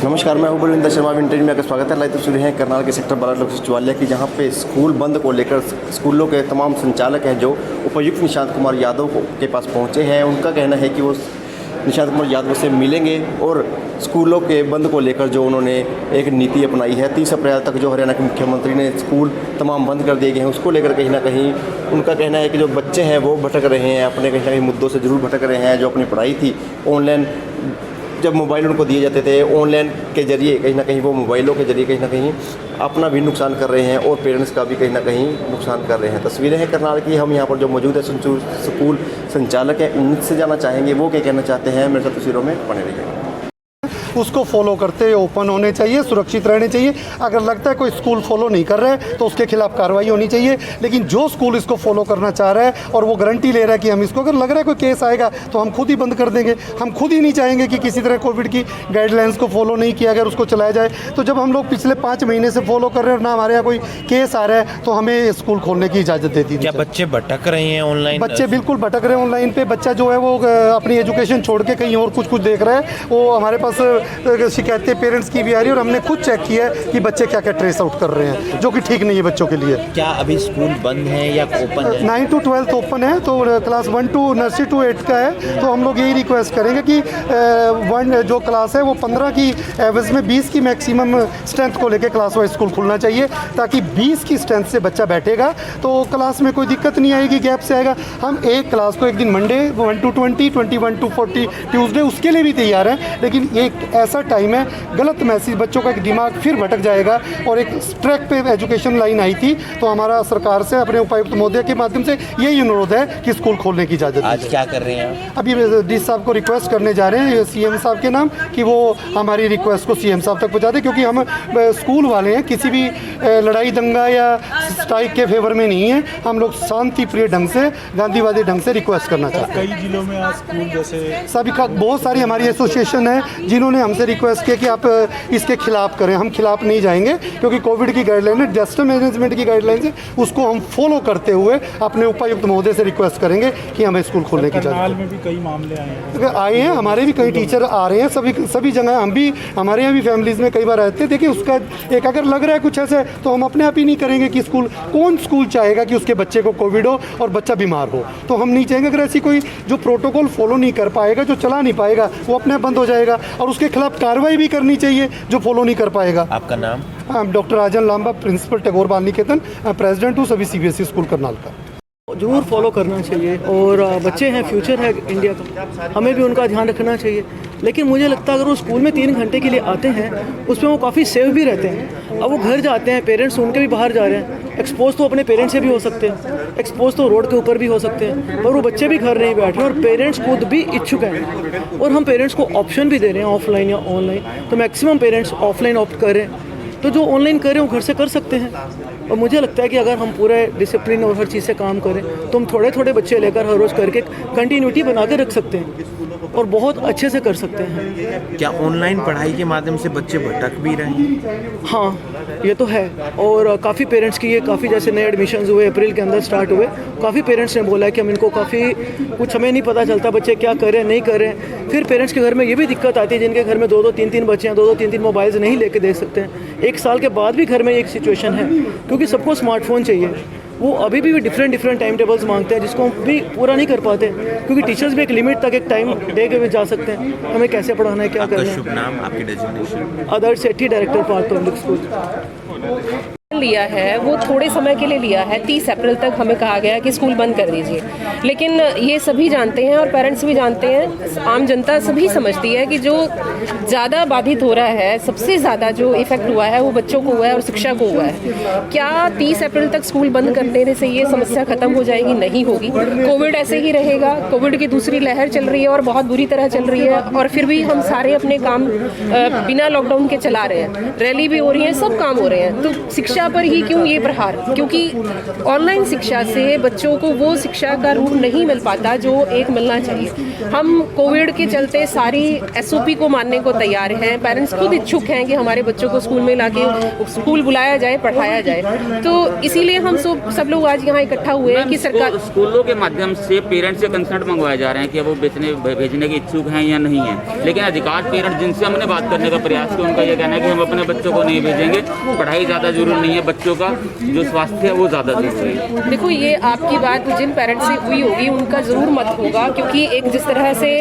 नमस्कार, मैं हूं बलविंदर शर्मा। इंटरव्यू में आपका स्वागत है। लाइव तस्वीरें हैं करनाल के सेक्टर 12 लोक सचिवालय की, जहां पे स्कूल बंद को लेकर स्कूलों के तमाम संचालक हैं जो उपायुक्त निशांत कुमार यादव के पास पहुंचे हैं। उनका कहना है कि वो निशांत कुमार यादव से मिलेंगे और स्कूलों के बंद को लेकर जो उन्होंने एक नीति अपनाई है, 30 अप्रैल तक जो हरियाणा के मुख्यमंत्री ने स्कूल तमाम बंद कर दिए गए हैं, उसको लेकर कहीं ना कहीं उनका कहना है कि जो बच्चे हैं वो भटक रहे हैं, अपने कहीं ना कहीं मुद्दों से ज़रूर भटक रहे हैं। जो अपनी पढ़ाई थी ऑनलाइन, जब मोबाइल उनको दिए जाते थे ऑनलाइन के ज़रिए, कहीं ना कहीं वो मोबाइलों के ज़रिए कहीं ना कहीं अपना भी नुकसान कर रहे हैं और पेरेंट्स का भी कहीं ना कहीं नुकसान कर रहे हैं। तस्वीरें हैं करनाल की। हम यहाँ पर जो मौजूद है स्कूल संचालक हैं, उनसे जाना चाहेंगे वो क्या कहना चाहते हैं। मेरे साथ तस्वीरों में बने रहिएगा। उसको फॉलो करते हुए ओपन होने चाहिए, सुरक्षित रहने चाहिए। अगर लगता है कोई स्कूल फॉलो नहीं कर रहा है तो उसके खिलाफ कार्रवाई होनी चाहिए। लेकिन जो स्कूल इसको फॉलो करना चाह रहा है और वो गारंटी ले रहा है कि हम इसको, अगर लग रहा है कोई केस आएगा तो हम खुद ही बंद कर देंगे। हम खुद ही नहीं चाहेंगे कि किसी तरह कोविड की गाइडलाइंस को फॉलो नहीं किया, अगर उसको चलाया जाए। तो जब हम लोग पिछले 5 महीने से फॉलो कर रहे हैं और ना हमारे यहाँ कोई केस आ रहा है तो हमें स्कूल खोलने की इजाज़त देती है। क्या बच्चे भटक रहे हैं ऑनलाइन? बच्चे बिल्कुल भटक रहे हैं ऑनलाइन पे। बच्चा जो है वो अपनी एजुकेशन छोड़ के कहीं और कुछ दे रहा है। वो हमारे पास शिकायत पेरेंट्स की भी आ रही है और हमने खुद चेक किया है कि बच्चे क्या क्या ट्रेस आउट कर रहे हैं, जो कि ठीक नहीं है बच्चों के लिए। क्या अभी स्कूल बंद है या ओपन है? 9 to 12 ओपन है, तो क्लास 1 to नर्सरी टू 8 का है। तो हम लोग यही रिक्वेस्ट करेंगे कि जो क्लास है वो 15 की एवरेज में 20 की मैक्सिमम स्ट्रेंथ को लेकर क्लास वाइज स्कूल खुलना चाहिए, ताकि 20 की स्ट्रेंथ से बच्चा बैठेगा तो क्लास में कोई दिक्कत नहीं आएगी, गैप से आएगा। हम एक क्लास को एक दिन मंडे 1 to 20, 21 to 40 ट्यूसडे उसके लिए भी तैयार हैं। लेकिन एक ऐसा टाइम है, गलत मैसेज, बच्चों का एक दिमाग फिर भटक जाएगा। और एक ट्रैक पे एजुकेशन लाइन आई थी, तो हमारा सरकार से, अपने उपायुक्त महोदय के माध्यम से यही अनुरोध है कि स्कूल खोलने की इजाज़त। आज क्या कर रहे हैं? अभी डी साहब को रिक्वेस्ट करने जा रहे हैं सीएम साहब के नाम, कि वो हमारी रिक्वेस्ट को सीएम साहब तक पहुँचा दें, क्योंकि हम स्कूल वाले हैं, किसी भी लड़ाई दंगा या स्ट्राइक के फेवर में नहीं है। हम लोग शांति प्रिय ढंग से, गांधीवादी ढंग से रिक्वेस्ट करना चाहते हैं। कई जिलों में आज स्कूल जैसे सभी का, बहुत सारी हमारी एसोसिएशन है जिन्होंने हमसे रिक्वेस्ट किया कि आप इसके खिलाफ करें। हम खिलाफ नहीं जाएंगे, क्योंकि कोविड की गाइडलाइन है, डिजास्टर मैनेजमेंट की गाइडलाइन है, उसको हम फॉलो करते हुए अपने उपायुक्त महोदय से रिक्वेस्ट करेंगे कि हमें स्कूल खोलने की इजाज़त। करनाल में भी कई मामले आए हैं, हमारे भी कई टीचर आ रहे हैं, सभी जगह। हम भी, हमारे यहाँ भी फैमिलीज़ में कई बार रहते हैं। देखिए, उसका एक अगर लग रहा है कुछ ऐसे, तो हम अपने आप ही नहीं करेंगे कि स्कूल, कौन स्कूल चाहेगा कि उसके बच्चे को कोविड हो और बच्चा बीमार हो? तो हम नहीं चाहेंगे। अगर ऐसी कोई जो प्रोटोकॉल फॉलो नहीं कर पाएगा, जो चला नहीं पाएगा, वो अपने आप बंद हो जाएगा और उसके खिलाफ कार्रवाई भी करनी चाहिए जो फॉलो नहीं कर पाएगा। आपका नाम? डॉक्टर राजन लांबा, प्रिंसिपल टैगोर बाल निकेतन, प्रेसिडेंट हूँ सभी CBSE स्कूल करनाल का। ज़रूर फॉलो करना चाहिए, और बच्चे हैं, फ्यूचर है इंडिया का, हमें भी उनका ध्यान रखना चाहिए। लेकिन मुझे लगता है अगर वो स्कूल में 3 घंटे के लिए आते हैं, उसमें वो काफ़ी सेफ भी रहते हैं। अब वो घर जाते हैं, पेरेंट्स उनके भी बाहर जा रहे हैं, एक्सपोज तो अपने पेरेंट्स से भी हो सकते हैं, एक्सपोज तो रोड के ऊपर भी हो सकते हैं, पर वो बच्चे भी घर नहीं बैठ रहे और पेरेंट्स खुद भी इच्छुक हैं। और हम पेरेंट्स को ऑप्शन भी दे रहे हैं, ऑफलाइन या ऑनलाइन। तो मैक्सिमम पेरेंट्स ऑफलाइन ऑप्ट करें, तो जो ऑनलाइन करें वो घर से कर सकते हैं। और मुझे लगता है कि अगर हम पूरे डिसिप्लिन और हर चीज़ से काम करें तो हम थोड़े थोड़े बच्चे लेकर हर रोज़ करके कंटिन्यूटी बना के रख सकते हैं और बहुत अच्छे से कर सकते हैं। क्या ऑनलाइन पढ़ाई के माध्यम से बच्चे भटक भी रहे हैं? हाँ, ये तो है। और काफ़ी पेरेंट्स की, ये काफ़ी जैसे नए एडमिशन्स हुए अप्रैल के अंदर स्टार्ट हुए, काफ़ी पेरेंट्स ने बोला है कि हम इनको काफ़ी कुछ हमें नहीं पता चलता बच्चे क्या करें नहीं करें। फिर पेरेंट्स के घर में ये भी दिक्कत आती है, जिनके घर में 2-2, 3-3 बच्चे हैं, 2-2, 3-3 मोबाइल्स नहीं लेके दे सकते हैं। 1 साल के बाद भी घर में एक सिचुएशन है, क्योंकि सबको स्मार्टफोन चाहिए। वो अभी भी डिफरेंट टाइम टेबल्स मांगते हैं, जिसको हम भी पूरा नहीं कर पाते, क्योंकि टीचर्स भी एक लिमिट तक एक टाइम दे के जा सकते हैं हमें कैसे पढ़ाना है, क्या करना है। शुभ नाम, आपकी डेजिग्नेशन? आदर्श सेठी, डायरेक्टर पार्थ पब्लिक स्कूल। लिया है वो थोड़े समय के लिए लिया है। 30 अप्रैल तक हमें कहा गया कि स्कूल बंद कर दीजिए, लेकिन ये सभी जानते हैं और पेरेंट्स भी जानते हैं, आम जनता सभी समझती है कि जो ज़्यादा बाधित हो रहा है, सबसे ज़्यादा जो इफेक्ट हुआ है वो बच्चों को हुआ है और शिक्षा को हुआ है। क्या 30 अप्रैल तक स्कूल बंद कर देने से ये समस्या खत्म हो जाएगी? नहीं होगी। कोविड ऐसे ही रहेगा। कोविड की दूसरी लहर चल रही है और बहुत बुरी तरह चल रही है, और फिर भी हम सारे अपने काम बिना लॉकडाउन के चला रहे हैं। रैली भी हो रही है, सब काम हो रहे हैं। तो शिक्षा शिक्षा पर ही क्यों ये प्रहार? क्योंकि ऑनलाइन शिक्षा से बच्चों को वो शिक्षा का रूप नहीं मिल पाता जो एक मिलना चाहिए। हम कोविड के चलते सारी SOP को मानने को तैयार हैं, पेरेंट्स खुद इच्छुक हैं कि हमारे बच्चों को स्कूल में लाके स्कूल बुलाया जाए, पढ़ाया जाए। तो इसीलिए हम सब लोग आज यहाँ इकट्ठा हुए हैं कि सरकार स्कूलों के माध्यम से पेरेंट्स से कंसर्ट मंगवाए जा रहे हैं कि वो भेजने के इच्छुक हैं या नहीं है, लेकिन अधिकांश पेरेंट्स जिनसे हमने बात करने का प्रयास किया उनका ये कहना है कि हम अपने बच्चों को नहीं भेजेंगे, पढ़ाई ज़्यादा जरूरी नहीं है, बच्चों का जो स्वास्थ्य है वो ज़्यादा जरूरी है। देखो, ये आपकी बात जिन पेरेंट्स से हुई होगी उनका ज़रूर मत होगा, क्योंकि एक जिस तरह से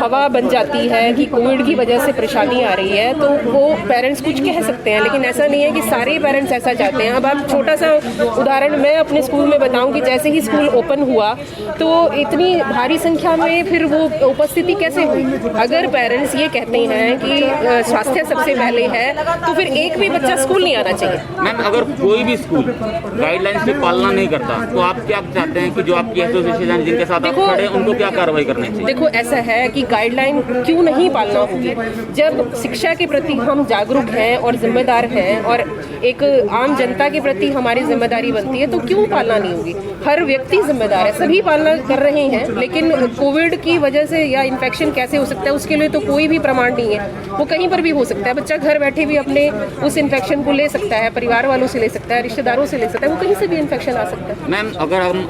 हवा बन जाती है कि कोविड की वजह से परेशानी आ रही है, तो वो पेरेंट्स कुछ कह सकते हैं, लेकिन ऐसा नहीं है कि सारे पेरेंट्स ऐसा चाहते हैं। अब आप छोटा सा उदाहरण मैं अपने स्कूल में बताऊं कि जैसे ही स्कूल ओपन हुआ तो इतनी भारी संख्या में फिर वो उपस्थिति कैसे हुई? अगर पेरेंट्स ये कहते हैं कि स्वास्थ्य सबसे पहले है, तो फिर एक भी बच्चा स्कूल नहीं आना चाहिए। मैम, अगर कोई भी स्कूल गाइडलाइंस की पालना नहीं करता तो आप क्या चाहते हैं कि जो आपकी एसोसिएशन जिनके साथ आप खड़े हैं उनको क्या कार्रवाई करनी चाहिए? देखो, ऐसा है कि गाइडलाइन क्यों नहीं पालना होगी? जब शिक्षा के प्रति हम जागरूक हैं और जिम्मेदार हैं और एक आम जनता के प्रति हमारी जिम्मेदारी बनती है, तो क्यों पालना नहीं होगी? हर व्यक्ति जिम्मेदार है, सभी पालना कर रहे हैं, लेकिन कोविड की वजह से या इन्फेक्शन कैसे हो सकता है उसके लिए तो कोई भी प्रमाण नहीं है। वो कहीं पर भी हो सकता है, बच्चा घर बैठे भी अपने उस इन्फेक्शन को ले सकता है, परिवार वालों से ले सकता है, रिश्तेदारों से ले सकता है, वो कहीं से भी इन्फेक्शन आ सकता है। मैम, अगर हम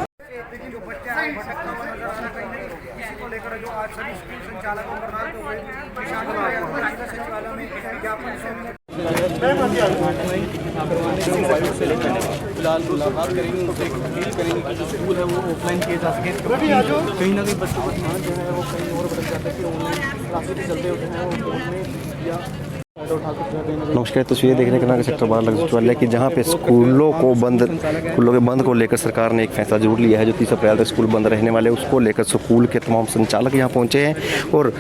फिलहाल मुलाकात करेंगे, उनसे अपील करेंगे कि जो स्कूल है वो ऑफलाइन किए जा सके। कहीं ना कहीं बच्चों का ध्यान जो है वो कहीं और भटक जाता है कि ऑनलाइन क्लासेस के चलते होते हैं वो में या नमस्कार, तस्वीरें देखने के सेक्टर 12 लक्ष्य सचिवालय की, जहाँ पे स्कूलों के बंद को लेकर सरकार ने एक फैसला जरूर लिया है। जो 30 अप्रैल तक स्कूल बंद रहने वाले उसको लेकर स्कूल के तमाम संचालक यहाँ पहुँचे हैं और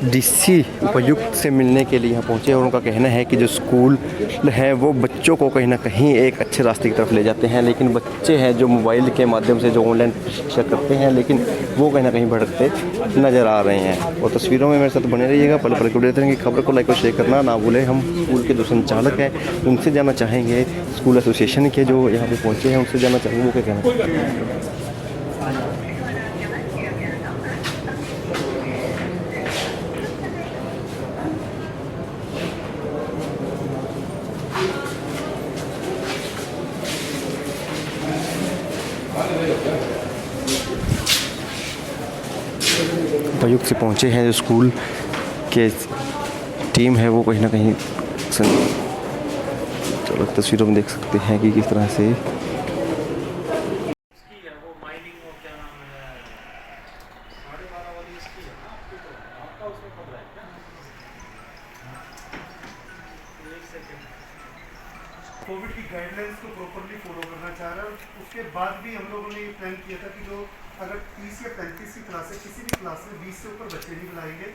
DC उपायुक्त से मिलने के लिए यहाँ पहुँचे हैं और उनका कहना है कि जो स्कूल है वो बच्चों को कहीं ना कहीं एक अच्छे रास्ते की तरफ ले जाते हैं, लेकिन बच्चे हैं जो मोबाइल के माध्यम से जो ऑनलाइन शिक्षा करते हैं, लेकिन वो कहीं ना कहीं भटकते नज़र आ रहे हैं। और तस्वीरों में मेरे साथ बने रहिएगा, पल पल अपडेट रहेंगे। खबर को लाइक और शेयर करना ना भूलें। हम स्कूल के जो संचालक हैं उनसे जानना चाहेंगे, स्कूल एसोसिएशन के जो यहाँ पे पहुँचे हैं उनसे जानना चाहेंगे वो क्या कहना चाहते हैं। उपायुक्त से पहुँचे हैं, जो स्कूल के टीम है वो कहीं ना कहीं चलो तस्वीरों में देख सकते हैं कि किस तरह से कोविड की गाइडलाइंस को प्रॉपर्ली फॉलो करना चाह रहा है। उसके बाद भी हम लोगों ने ये प्लान किया था कि जो अगर 30 या 35 की क्लास है, किसी भी क्लास में 20 से ऊपर बच्चे नहीं बुलाएंगे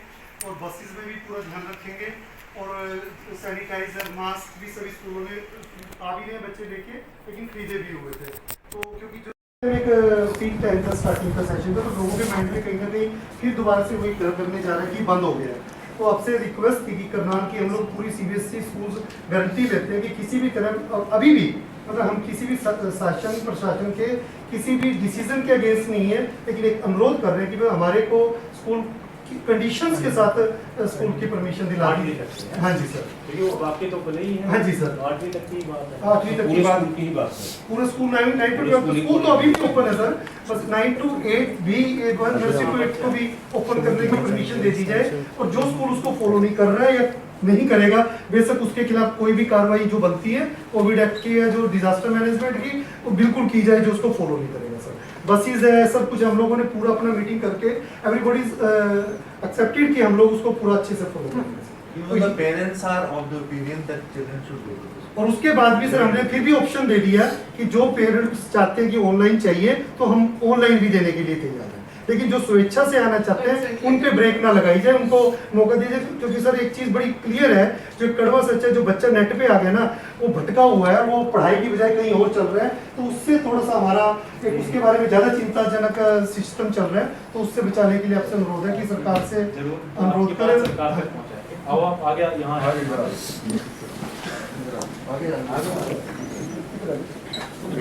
और बसेस में भी पूरा ध्यान रखेंगे और सैनिटाइजर मास्क भी सभी स्कूलों में आ भी रहे बच्चे लेके, लेकिन खरीदे भी हुए थे। तो क्योंकि जो एक पीक टाइम था स्टार्टिंग का सेशन था, तो लोगों के माइंड में कहीं ना कहीं फिर दोबारा से वही करने जा रहा है कि बंद हो गया है। तो आपसे रिक्वेस्ट थी कि करनाल की हम लोग पूरी CBSE स्कूल गारंटी लेते हैं कि किसी भी तरह अभी भी मतलब हम किसी भी शासन प्रशासन के किसी भी डिसीजन के अगेंस्ट नहीं है, लेकिन एक अनुरोध कर रहे हैं कि हमारे को स्कूल की कंडीशंस के साथ स्कूल की परमिशन दिला दी। हाँ जी सर, वो आपके तो भले ही है। हाँ जी सर, 8वीं तक की बात है। 8वीं तक की बात पूरा स्कूल 9 to 12 स्कूल तो अभी भी ओपन है सर, बस 9 to 8 भी एक बार नर्सरी टू 8 को भी ओपन करने की परमिशन दे दी जाए। और जो स्कूल उसको फॉलो नहीं कर रहा है या नहीं करेगा, बेशक उसके खिलाफ कोई भी कार्रवाई जो बनती है कोविड एक्ट की या जो डिजास्टर मैनेजमेंट की वो बिल्कुल की जाए, जो उसको फॉलो नहीं करेगा सर। बसेस है, सब कुछ हम लोगों ने पूरा अपना मीटिंग करके एवरीबॉडी एक्सेप्टेड कि हम लोग उसको पूरा अच्छे से फॉलो करेंगे। Parents are of the opinion that children should go. और उसके बाद भी सर हमने फिर भी ऑप्शन दे दिया कि जो पेरेंट्स चाहते हैं कि ऑनलाइन चाहिए तो हम ऑनलाइन भी देने के लिए तैयार हैं, लेकिन जो स्वेच्छा से आना चाहते हैं उन पे ब्रेक ना लगाई जाए, उनको मौका दीजिए। क्योंकि सर एक चीज़ बड़ी क्लियर है, जो कड़वा सच है, जो बच्चा नेट पे आ गया ना वो भटका हुआ है, वो पढ़ाई की बजाय कहीं और चल रहा है, तो उससे थोड़ा सा हमारा उसके बारे में ज़्यादा चिंताजनक सिस्टम चल रहा है। तो उससे बचाने के लिए आपसे अनुरोध है कि सरकार से अनुरोध करें। आओ आप आ गया यहाँ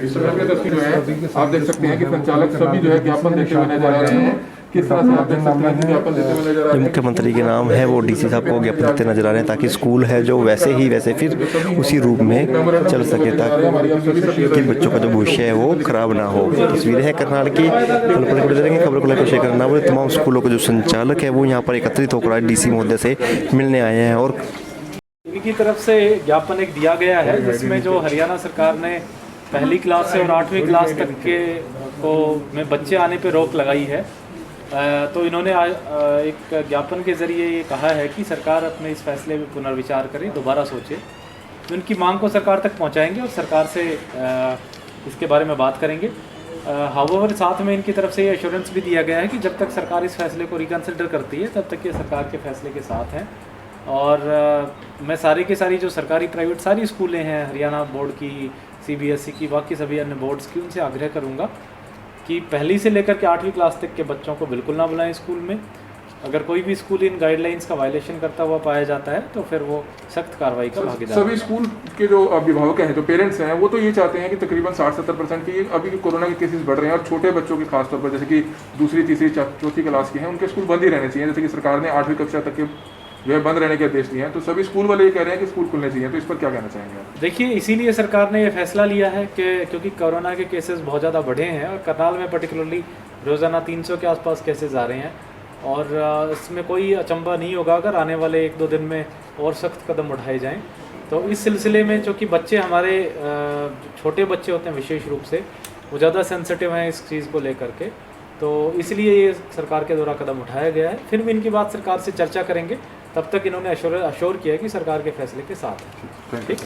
इस समय की तस्वीर जो है आप देख सकते हैं कि संचालक सभी जो है ज्ञापन देते हुए नजर आ रहे हैं। किस तरह से आप देख सकते हैं कि ज्ञापन देते हुए नजर आ रहे हैं। मुख्यमंत्री के नाम है, वो डीसी साहब को ज्ञापन देते नजर आ रहे हैं ताकि स्कूल है जो वैसे ही वैसे फिर उसी रूप में चल सके, ताकि बच्चों का जो भविष्य है वो खराब ना हो। तस्वीरें हैं करनाल की, खबर को लेकर शेयर करना बोले तमाम स्कूलों के जो संचालक है वो यहाँ पर एकत्रित होकर डीसी महोदय से मिलने आए हैं। और की तरफ से ज्ञापन एक दिया गया है जिसमें जो हरियाणा सरकार ने पहली क्लास से और 8वीं क्लास तक के को में बच्चे आने पे रोक लगाई है, तो इन्होंने एक ज्ञापन के ज़रिए ये कहा है कि सरकार अपने इस फैसले में पुनर्विचार करे, दोबारा सोचे। उनकी मांग को सरकार तक पहुंचाएंगे और सरकार से इसके बारे में बात करेंगे। हाउएवर साथ में इनकी तरफ से ये एश्योरेंस भी दिया गया है कि जब तक सरकार इस फैसले को रिकन्सिडर करती है तब तक ये सरकार के फैसले के साथ हैं। और मैं सारी की सारी जो सरकारी प्राइवेट सारी स्कूलें हैं, हरियाणा बोर्ड की, CBSE की, बाकी सभी अन्य बोर्ड्स की, उनसे आग्रह करूंगा कि पहली से लेकर के 8वीं क्लास तक के बच्चों को बिल्कुल ना बुलाएं स्कूल में। अगर कोई भी स्कूल इन गाइडलाइंस का वायलेशन करता हुआ पाया जाता है तो फिर वो सख्त कार्रवाई का भागीदार। सभी स्कूल के जो अभिभावक हैं, जो पेरेंट्स हैं, वो तो ये चाहते हैं कि तकरीबन 60-70% की अभी कोरोना के केसेस बढ़ रहे हैं और छोटे बच्चों के खासतौर पर जैसे कि दूसरी, तीसरी, चौथी क्लास के हैं, उनके स्कूल बंद ही रहने चाहिए। जैसे कि सरकार ने 8वीं कक्षा तक के जो है बंद रहने के आदेश दिए हैं, तो सभी स्कूल वाले ये कह रहे हैं कि स्कूल खुलने चाहिए। तो इस पर क्या कहना चाहेंगे आप? देखिए, इसीलिए सरकार ने ये फैसला लिया है कि क्योंकि कोरोना के केसेस बहुत ज़्यादा बढ़े हैं और करनाल में पर्टिकुलरली रोज़ाना 300 के आसपास केसेस आ रहे हैं और इसमें कोई अचंभा नहीं होगा अगर आने वाले 1-2 दिन में और सख्त कदम उठाए जाएं। तो इस सिलसिले में चूँकि बच्चे हमारे छोटे बच्चे होते हैं विशेष रूप से, वो ज़्यादा सेंसिटिव हैं इस चीज़ को लेकर के, तो इसलिए ये सरकार के द्वारा कदम उठाया गया है। फिर भी इनकी बात सरकार से चर्चा करेंगे, तब तक इन्होंने अश्योर किया है कि सरकार के फैसले के साथ है। ठीक।